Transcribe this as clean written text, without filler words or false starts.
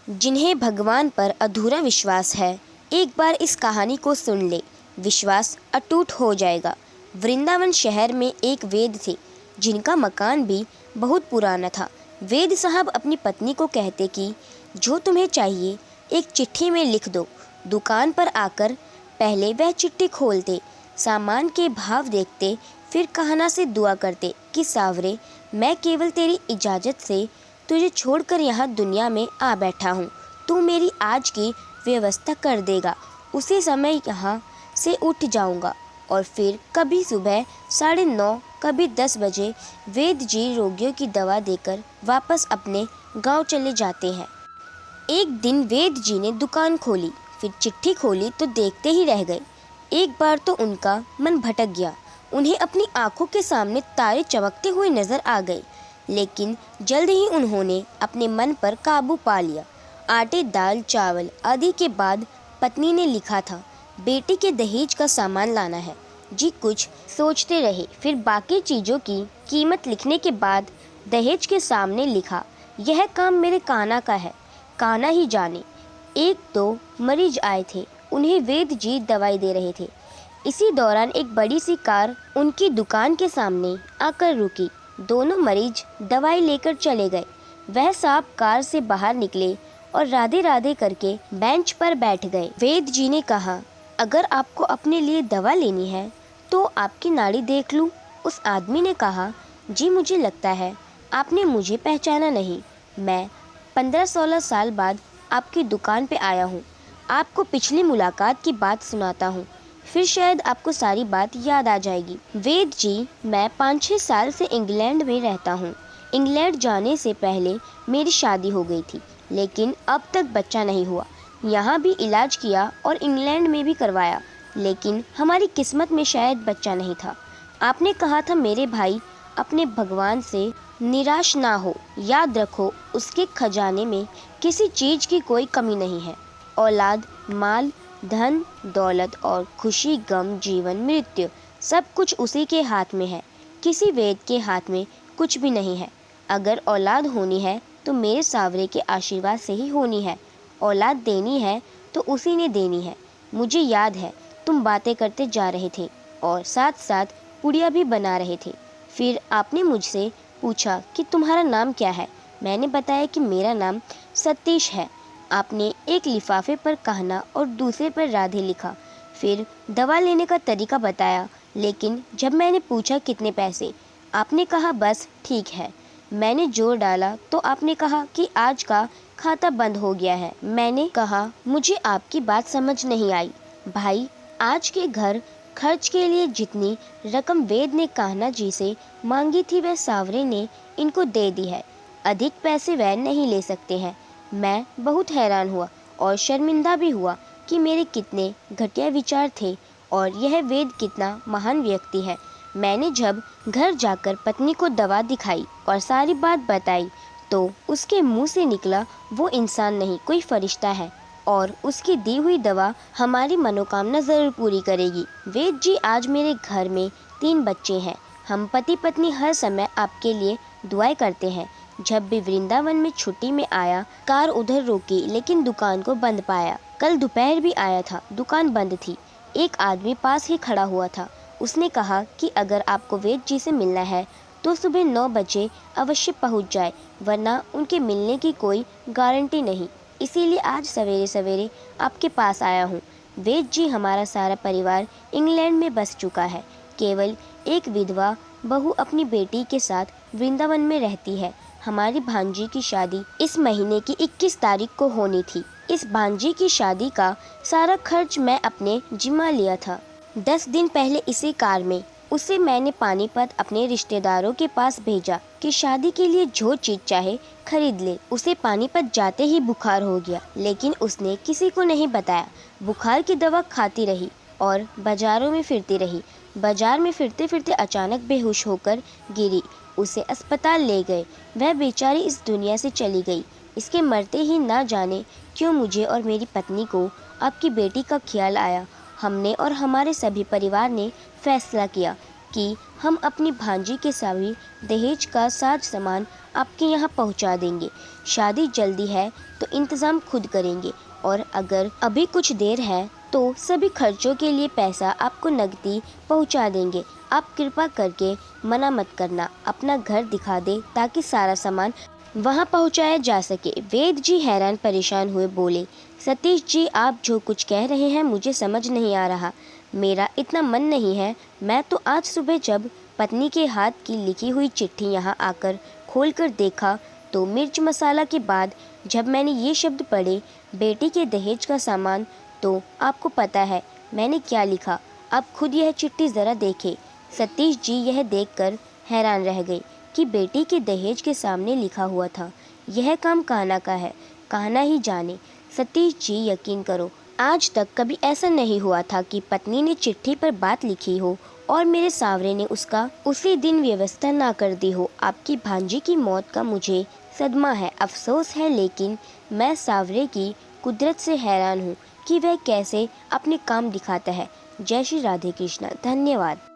जिन्हें भगवान पर अधूरा विश्वास है, एक बार इस कहानी को सुन ले, विश्वास अटूट हो जाएगा। वृंदावन शहर में एक वैद्य थे, जिनका मकान भी बहुत पुराना था। वैद्य साहब अपनी पत्नी को कहते कि जो तुम्हें चाहिए एक चिट्ठी में लिख दो। दुकान पर आकर पहले वह चिट्ठी खोलते, सामान के भाव देखते, फिर कहना से दुआ करते कि सावरे, मैं केवल तेरी इजाज़त से तुझे छोड़कर यहाँ दुनिया में आ बैठा हूँ। तू मेरी आज की व्यवस्था कर देगा, उसी समय यहाँ से उठ जाऊँगा। और फिर कभी सुबह 9:30, कभी 10 बजे वैद्य जी रोगियों की दवा देकर वापस अपने गांव चले जाते हैं। एक दिन वैद्य जी ने दुकान खोली, फिर चिट्ठी खोली तो देखते ही रह गए। एक बार तो उनका मन भटक गया। उन्हें अपनी आंखों के सामने तारे चमकते हुए नजर आ गए, लेकिन जल्द ही उन्होंने अपने मन पर काबू पा लिया। आटे, दाल, चावल आदि के बाद पत्नी ने लिखा था, बेटी के दहेज का सामान लाना है। जी कुछ सोचते रहे, फिर बाकी चीज़ों की कीमत लिखने के बाद दहेज के सामने लिखा, यह काम मेरे कान्हा का है, कान्हा ही जाने। एक दो मरीज आए थे, उन्हें वैद्य जी दवाई दे रहे थे। इसी दौरान एक बड़ी सी कार उनकी दुकान के सामने आकर रुकी। दोनों मरीज दवाई लेकर चले गए। वह साहब कार से बाहर निकले और राधे राधे करके बेंच पर बैठ गए। वैद्य जी ने कहा, अगर आपको अपने लिए दवा लेनी है तो आपकी नाड़ी देख लूं। उस आदमी ने कहा, जी मुझे लगता है आपने मुझे पहचाना नहीं। मैं 15-16 साल बाद आपकी दुकान पे आया हूँ। आपको पिछली मुलाकात की बात सुनाता हूँ, फिर शायद आपको सारी बात याद आ जाएगी। वैद्य जी, मैं 5-6 साल से इंग्लैंड में रहता हूँ। इंग्लैंड जाने से पहले मेरी शादी हो गई थी, लेकिन अब तक बच्चा नहीं हुआ। यहाँ भी इलाज किया और इंग्लैंड में भी करवाया, लेकिन हमारी किस्मत में शायद बच्चा नहीं था। आपने कहा था मेरे भाई, अपने भगवान से निराश ना हो, याद रखो उसके खजाने में किसी चीज़ की कोई कमी नहीं है। औलाद, माल, धन दौलत और खुशी, गम, जीवन, मृत्यु, सब कुछ उसी के हाथ में है। किसी वैद्य के हाथ में कुछ भी नहीं है। अगर औलाद होनी है तो मेरे सावरे के आशीर्वाद से ही होनी है। औलाद देनी है तो उसी ने देनी है। मुझे याद है तुम बातें करते जा रहे थे और साथ साथ पुड़िया भी बना रहे थे। फिर आपने मुझसे पूछा कि तुम्हारा नाम क्या है। मैंने बताया कि मेरा नाम सतीश है। आपने एक लिफाफे पर कहना और दूसरे पर राधे लिखा। फिर दवा लेने का तरीका बताया, लेकिन जब मैंने पूछा कितने पैसे, आपने कहा बस ठीक है। मैंने जोर डाला तो आपने कहा कि आज का खाता बंद हो गया है। मैंने कहा मुझे आपकी बात समझ नहीं आई भाई, आज के घर खर्च के लिए जितनी रकम वैद्य ने कान्हा जी से मांगी थी वह सावरे ने इनको दे दी है। अधिक पैसे वह नहीं ले सकते हैं। मैं बहुत हैरान हुआ और शर्मिंदा भी हुआ कि मेरे कितने घटिया विचार थे और यह वैद्य कितना महान व्यक्ति है। मैंने जब घर जाकर पत्नी को दवा दिखाई और सारी बात बताई तो उसके मुंह से निकला, वो इंसान नहीं कोई फरिश्ता है और उसकी दी हुई दवा हमारी मनोकामना ज़रूर पूरी करेगी। वैद्य जी, आज मेरे घर में 3 बच्चे हैं। हम पति पत्नी हर समय आपके लिए दुआएं करते हैं। जब भी वृंदावन में छुट्टी में आया, कार उधर रोकी लेकिन दुकान को बंद पाया। कल दोपहर भी आया था, दुकान बंद थी। एक आदमी पास ही खड़ा हुआ था। उसने कहा कि अगर आपको वैद्य जी से मिलना है तो सुबह 9 बजे अवश्य पहुंच जाए, वरना उनके मिलने की कोई गारंटी नहीं। इसीलिए आज सवेरे सवेरे आपके पास आया हूँ। वैद्य जी, हमारा सारा परिवार इंग्लैंड में बस चुका है। केवल एक विधवा बहू अपनी बेटी के साथ वृंदावन में रहती है। हमारी भांजी की शादी इस महीने की 21 तारीख को होनी थी। इस भांजी की शादी का सारा खर्च मैं अपने जिम्मा लिया था। 10 दिन पहले इसी कार में उसे मैंने पानीपत अपने रिश्तेदारों के पास भेजा कि शादी के लिए जो चीज चाहे खरीद ले। उसे पानीपत जाते ही बुखार हो गया, लेकिन उसने किसी को नहीं बताया। बुखार की दवा खाती रही और बाजारों में फिरती रही। बाजार में फिरते फिरते अचानक बेहोश होकर गिरी। उसे अस्पताल ले गए। वह बेचारी इस दुनिया से चली गई। इसके मरते ही ना जाने क्यों मुझे और मेरी पत्नी को आपकी बेटी का ख्याल आया। हमने और हमारे सभी परिवार ने फैसला किया कि हम अपनी भांजी के सभी दहेज का साज सामान आपके यहाँ पहुँचा देंगे। शादी जल्दी है तो इंतज़ाम खुद करेंगे, और अगर अभी कुछ देर है तो सभी खर्चों के लिए पैसा आपको नकदी पहुँचा देंगे। आप कृपा करके मना मत करना, अपना घर दिखा दे ताकि सारा सामान वहाँ पहुँचाया जा सके। वेद जी हैरान परेशान हुए बोले, सतीश जी, आप जो कुछ कह रहे हैं मुझे समझ नहीं आ रहा। मेरा इतना मन नहीं है। मैं तो आज सुबह जब पत्नी के हाथ की लिखी हुई चिट्ठी यहाँ आकर खोलकर देखा तो मिर्च मसाला के बाद जब मैंने ये शब्द पढ़े, बेटी के दहेज का सामान, तो आपको पता है मैंने क्या लिखा। आप खुद यह चिट्ठी ज़रा देखें। सतीश जी यह देखकर हैरान रह गए कि बेटी के दहेज के सामने लिखा हुआ था। यह काम कान्हा का है, कान्हा ही जाने। सतीश जी, यकीन करो, आज तक कभी ऐसा नहीं हुआ था कि पत्नी ने चिट्ठी पर बात लिखी हो और मेरे सावरे ने उसका उसी दिन व्यवस्था ना कर दी हो। आपकी भांजी की मौत का मुझे सदमा है, अफसोस है, लेकिन मैं सावरे की कुदरत से हैरान हूँ कि वह कैसे अपने काम दिखाता है। जय श्री राधे कृष्णा। धन्यवाद।